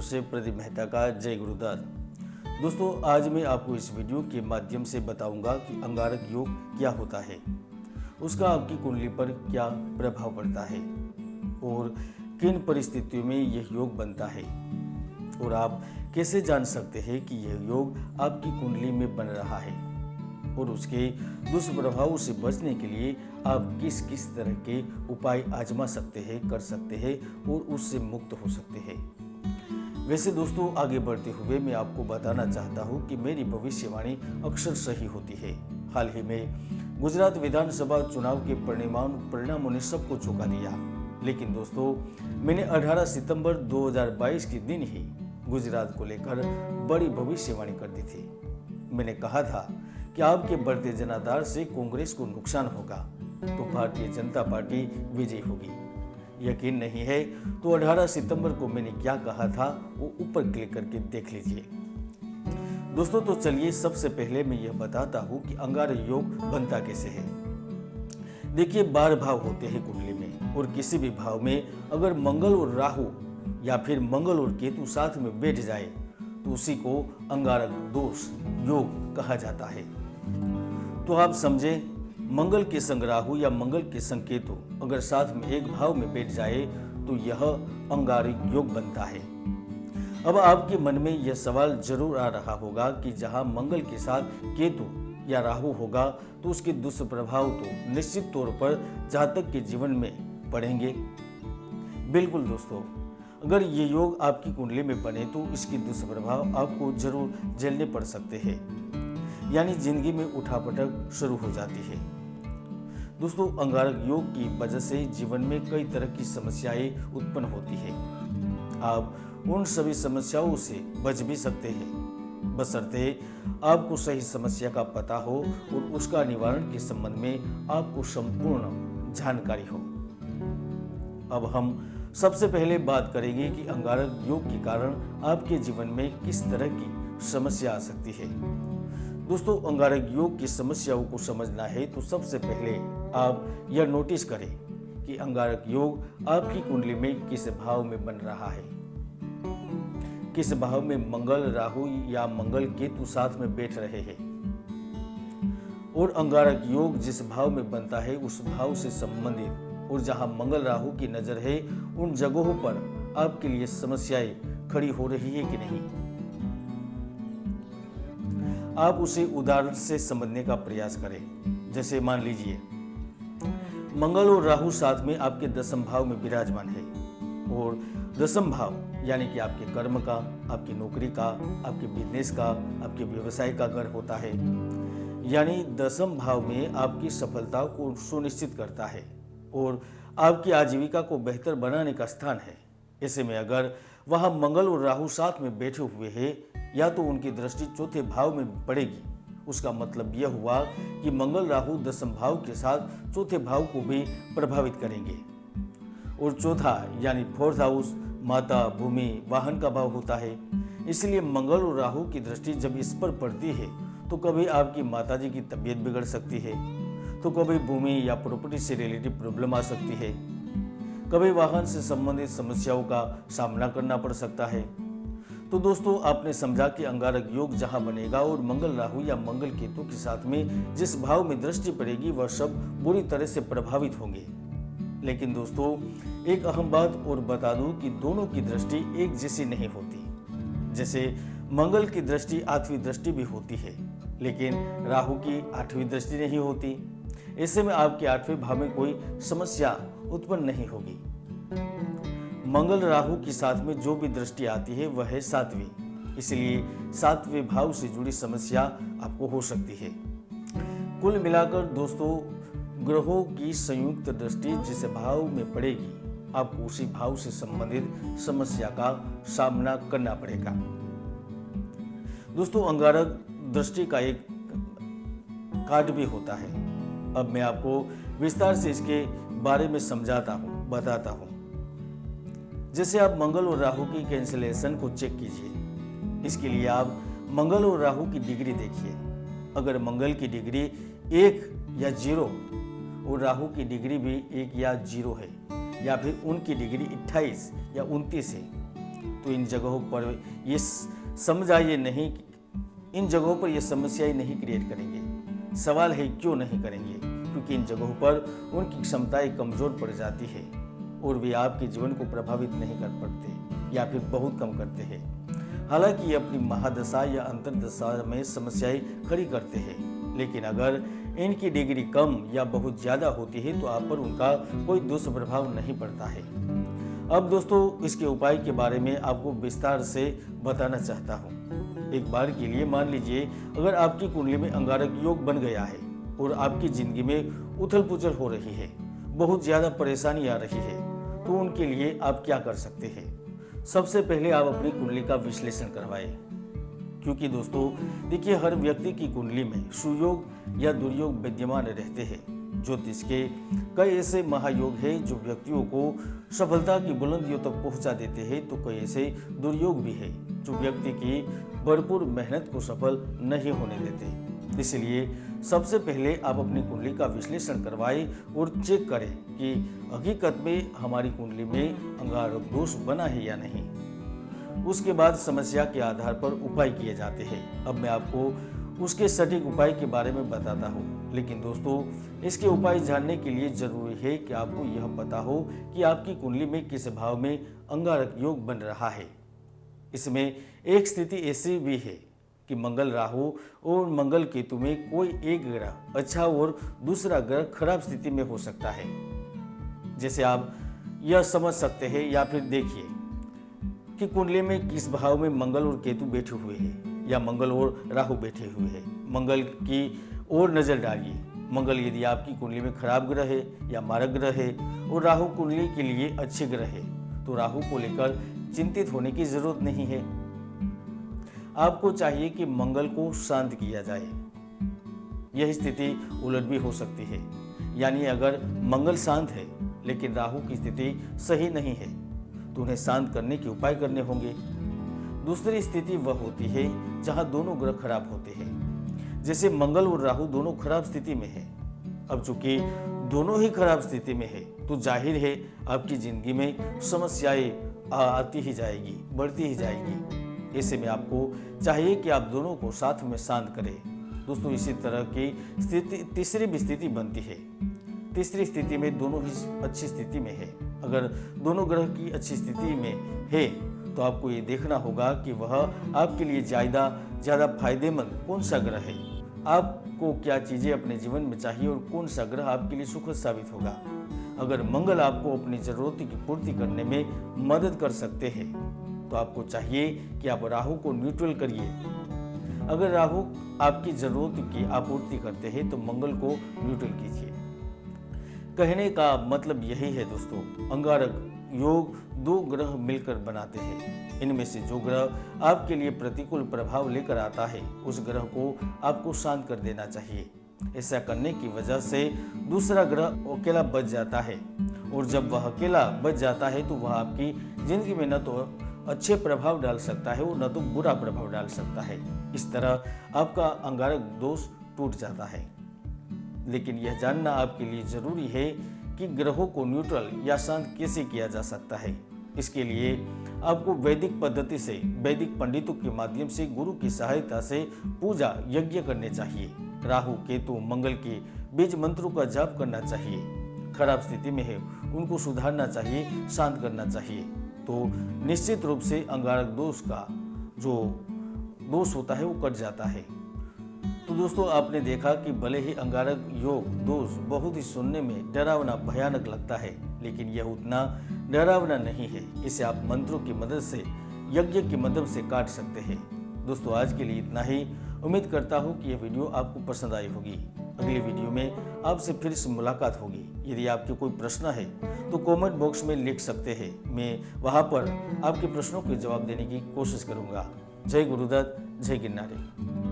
से प्रदीप मेहता का जय गुरुदास। दोस्तों, आज मैं आपको इस वीडियो के माध्यम से बताऊंगा कि अंगारक योग क्या होता है, उसका आपकी कुंडली पर क्या प्रभाव पड़ता है और किन परिस्थितियों में यह योग बनता है और आप कैसे जान सकते हैं कि यह योग आपकी कुंडली में बन रहा है और उसके दुष्प्रभावों से बचने के लिए आप किस किस तरह के उपाय आजमा सकते हैं, कर सकते हैं और उससे मुक्त हो सकते हैं। वैसे दोस्तों, आगे बढ़ते हुए मैं आपको बताना चाहता हूं कि मेरी भविष्यवाणी अक्सर सही होती है। हाल ही में गुजरात विधानसभा चुनाव के परिणामों ने सबको चौंका दिया, लेकिन दोस्तों मैंने 18 सितंबर 2022 के दिन ही गुजरात को लेकर बड़ी भविष्यवाणी कर दी थी। मैंने कहा था कि आपके बढ़ते जनाधार से कांग्रेस को नुकसान होगा तो भारतीय जनता पार्टी विजयी होगी। यकीन नहीं है तो 18 सितंबर को मैंने क्या कहा था वो ऊपर क्लिक करके देख लीजिए। दोस्तों, तो चलिए सबसे पहले मैं यह बताता हूँ कि अंगारक योग बनता कैसे है। देखिए, 12 भाव होते हैं कुंडली में और किसी भी भाव में अगर मंगल और राहु या फिर मंगल और केतु साथ में बैठ जाए तो उसी को अंगारक दोष योग कहा जाता है। तो आप समझे, मंगल के संग राहु या मंगल के संग केतु अगर साथ में एक भाव में बैठ जाए तो यह अंगारक योग बनता है। अब आपके मन में यह सवाल जरूर आ रहा होगा कि जहां मंगल के साथ केतु या राहु होगा तो उसके दुष्प्रभाव तो निश्चित तौर पर जातक के जीवन में पड़ेंगे। बिल्कुल दोस्तों, अगर ये योग आपकी कुंडली में बने तो इसके दुष्प्रभाव आपको जरूर झेलने पड़ सकते हैं, यानी जिंदगी में उठापटक शुरू हो जाती है। दोस्तों, अंगारक योग की वजह से जीवन में कई तरह की समस्याएं उत्पन्न होती है। आप उन सभी समस्याओं से बच भी सकते हैं, बशर्ते आपको सही समस्या का पता हो और उसका निवारण के संबंध में आपको संपूर्ण जानकारी हो। अब हम सबसे पहले बात करेंगे कि अंगारक योग के कारण आपके जीवन में किस तरह की समस्या आ सकती है। दोस्तों, अंगारक योग की समस्याओं को समझना है तो सबसे पहले आप यह नोटिस करें कि अंगारक योग आपकी कुंडली में किस भाव में बन रहा है। किस भाव में मंगल राहु या मंगल केतु साथ में बैठ रहे हैं और अंगारक योग जिस भाव में बनता है उस भाव से संबंधित और जहां मंगल राहु की नजर है उन जगहों पर आपके लिए समस्याएं खड़ी हो रही है कि नहीं। आप उसे उदाहरण से समझने का प्रयास करें। जैसे मान लीजिए मंगल और राहु साथ में आपके 10वें भाव में विराजमान है और 10वां भाव यानी कि आपके कर्म का, आपकी नौकरी का, आपके बिजनेस का, आपके व्यवसाय का घर होता है, यानी 10वें भाव में आपकी सफलता को सुनिश्चित करता है और आपकी आजीविका को बेहतर बनाने का स्थान है। ऐसे में अगर वहां मंगल और राहु साथ में बैठे हुए हैं या तो उनकी दृष्टि चौथे भाव में पड़ेगी, उसका मतलब यह हुआ कि मंगल राहु 10वें भाव के साथ चौथे भाव को भी प्रभावित करेंगे और चौथा यानी 4th हाउस माता, भूमि, वाहन का भाव होता है। इसलिए मंगल और राहु की दृष्टि जब इस पर पड़ती है तो कभी आपकी माताजी की तबीयत बिगड़ सकती है, तो कभी भूमि या प्रॉपर्टी से रिलेटेड प्रॉब्लम आ सकती है, कभी वाहन से संबंधित समस्याओं का सामना करना पड़ सकता है। तो दोस्तों, आपने समझा कि अंगारक योग जहां बनेगा और मंगल राहु या मंगल केतु के साथ में जिस भाव में दृष्टि पड़ेगी वह सब बुरी तरह से प्रभावित होंगे। लेकिन दोस्तों, एक अहम बात और बता दूं कि दोनों की दृष्टि एक जैसी नहीं होती। जैसे मंगल की दृष्टि 8वीं दृष्टि भी होती है, लेकिन राहु की 8वीं दृष्टि नहीं होती। ऐसे में आपके 8वें भाव में कोई समस्या उत्पन्न नहीं होगी। मंगल राहु के साथ में जो भी दृष्टि आती है वह है 7वीं, इसलिए 7वें भाव से जुड़ी समस्या आपको हो सकती है। कुल मिलाकर दोस्तों, ग्रहों की संयुक्त दृष्टि जिस भाव में पड़ेगी आपको उसी भाव से संबंधित समस्या का सामना करना पड़ेगा। दोस्तों, अंगारक दृष्टि का एक कार्ड भी होता है। अब मैं आपको विस्तार से इसके बारे में समझाता हूँ, बताता हूँ। जैसे आप मंगल और राहु की कैंसिलेशन को चेक कीजिए। इसके लिए आप मंगल और राहु की डिग्री देखिए। अगर मंगल की डिग्री 1 या 0 और राहु की डिग्री भी 1 या 0 है या फिर उनकी डिग्री 28 या 29 है तो इन जगहों पर ये समझाइए नहीं, इन जगहों पर ये समस्याएं नहीं क्रिएट करेंगे। सवाल है क्यों नहीं करेंगे? क्योंकि इन जगहों पर उनकी क्षमताएं कमजोर पड़ जाती है और वे आपके जीवन को प्रभावित नहीं कर पाते या फिर बहुत कम करते हैं। हालांकि ये अपनी महादशा या अंतर्दशा में समस्याएं खड़ी करते हैं, लेकिन अगर इनकी डिग्री कम या बहुत ज़्यादा होती है तो आप पर उनका कोई दुष्प्रभाव नहीं पड़ता है। अब दोस्तों, इसके उपाय के बारे में आपको विस्तार से बताना चाहता हूँ। एक बार के लिए मान लीजिए अगर आपकी कुंडली में अंगारक योग बन गया है और आपकी जिंदगी में उथल पुथल हो रही है, बहुत ज़्यादा परेशानी आ रही है, तो उनके लिए आप क्या कर सकते हैं? सबसे पहले आप अपनी कुंडली का विश्लेषण करवाएं, क्योंकि दोस्तों देखिए, हर व्यक्ति की कुंडली में सुयोग या दुर्योग विद्यमान रहते हैं। ज्योतिष के कई ऐसे महायोग हैं जो व्यक्तियों को सफलता की बुलंदियों तक पहुंचा देते हैं, तो कई ऐसे दुर्योग भी है जो व्यक्ति की भरपूर मेहनत को सफल नहीं होने देते। इसलिए सबसे पहले आप अपनी कुंडली का विश्लेषण करवाएं और चेक करें कि हकीकत में हमारी कुंडली में अंगारक दोष बना है या नहीं। उसके बाद समस्या के आधार पर उपाय किए जाते हैं। अब मैं आपको उसके सटीक उपाय के बारे में बताता हूँ, लेकिन दोस्तों इसके उपाय जानने के लिए जरूरी है कि आपको यह पता हो कि आपकी कुंडली में किस भाव में अंगारक योग बन रहा है। इसमें एक स्थिति ऐसी भी है कि मंगल राहु और मंगल केतु में कोई एक ग्रह अच्छा और दूसरा ग्रह खराब स्थिति में हो सकता है। जैसे आप यह समझ सकते हैं या फिर देखिए कि कुंडली में किस भाव में मंगल और केतु बैठे हुए हैं या मंगल और राहु बैठे हुए हैं। मंगल की ओर नजर डालिए। मंगल यदि आपकी कुंडली में खराब ग्रह है या मारक ग्रह है और राहु कुंडली के लिए अच्छे ग्रह है, तो राहु को लेकर चिंतित होने की जरूरत नहीं है। आपको चाहिए कि मंगल को शांत किया जाए। यह स्थिति उलट भी हो सकती है, यानी अगर मंगल शांत है लेकिन राहु की स्थिति सही नहीं है तो उन्हें शांत करने के उपाय करने होंगे। दूसरी स्थिति वह होती है जहां दोनों ग्रह खराब होते हैं, जैसे मंगल और राहु दोनों खराब स्थिति में है। अब चूंकि दोनों ही खराब स्थिति में है तो जाहिर है आपकी जिंदगी में समस्याएं आती ही जाएगी, बढ़ती ही जाएगी। ऐसे में आपको चाहिए कि आप दोनों को साथ में शांत करें। दोस्तों इसी तरह की स्थिति तीसरी भी स्थिति बनती है। तीसरी स्थिति में दोनों ही अच्छी स्थिति में है। अगर दोनों ग्रह की अच्छी स्थिति में है तो आपको ये देखना होगा कि वह आपके लिए ज़्यादा फायदेमंद कौन सा ग्रह है, आपको क्या चीज़ें अपने जीवन में चाहिए और कौन सा ग्रह आपके लिए सुखद साबित होगा। अगर मंगल आपको अपनी ज़रूरत की पूर्ति करने में मदद कर सकते हैं तो आपको चाहिए कि आप राहु को न्यूट्रल करिए। अगर राहु आपकी ज़रूरत की आपूर्ति करते हैं तो मंगल को न्यूट्रल कीजिए। कहने का मतलब यही है दोस्तों, अंगारक योग दो ग्रह मिलकर बनाते हैं। इनमें से जो ग्रह आपके लिए प्रतिकूल प्रभाव लेकर आता है उस ग्रह को आपको शांत कर देना चाहिए। ऐसा करने की वजह से दूसरा ग्रह अकेला बच जाता है, और जब वह अकेला बच जाता है तो वह आपकी जिंदगी में न तो अच्छे प्रभाव डाल सकता है और न तो बुरा प्रभाव डाल सकता है। इस तरह आपका अंगारक दोष टूट जाता है। लेकिन यह जानना आपके लिए जरूरी है कि ग्रहों को न्यूट्रल या शांत कैसे किया जा सकता है। इसके लिए आपको वैदिक पद्धति से, वैदिक पंडितों के माध्यम से, गुरु की सहायता से पूजा यज्ञ करने चाहिए। राहु केतु मंगल के बीज मंत्रों का जाप करना चाहिए। खराब स्थिति में है उनको सुधारना चाहिए, शांत करना चाहिए। तो निश्चित रूप से अंगारक दोष का जो दोष होता है वो कट जाता है। तो दोस्तों आपने देखा कि भले ही अंगारक योग दोष बहुत ही सुनने में डरावना भयानक लगता है, लेकिन यह उतना डरावना नहीं है। इसे आप मंत्रों की मदद से, यज्ञ की मदद से काट सकते हैं। दोस्तों आज के लिए इतना ही। उम्मीद करता हूँ कि यह वीडियो आपको पसंद आई होगी। अगली वीडियो में आपसे फिर से मुलाकात होगी। यदि आपके कोई प्रश्न है तो कमेंट बॉक्स में लिख सकते हैं, मैं वहाँ पर आपके प्रश्नों के जवाब देने की कोशिश करूँगा। जय गुरुदत्त, जय गिरनारी।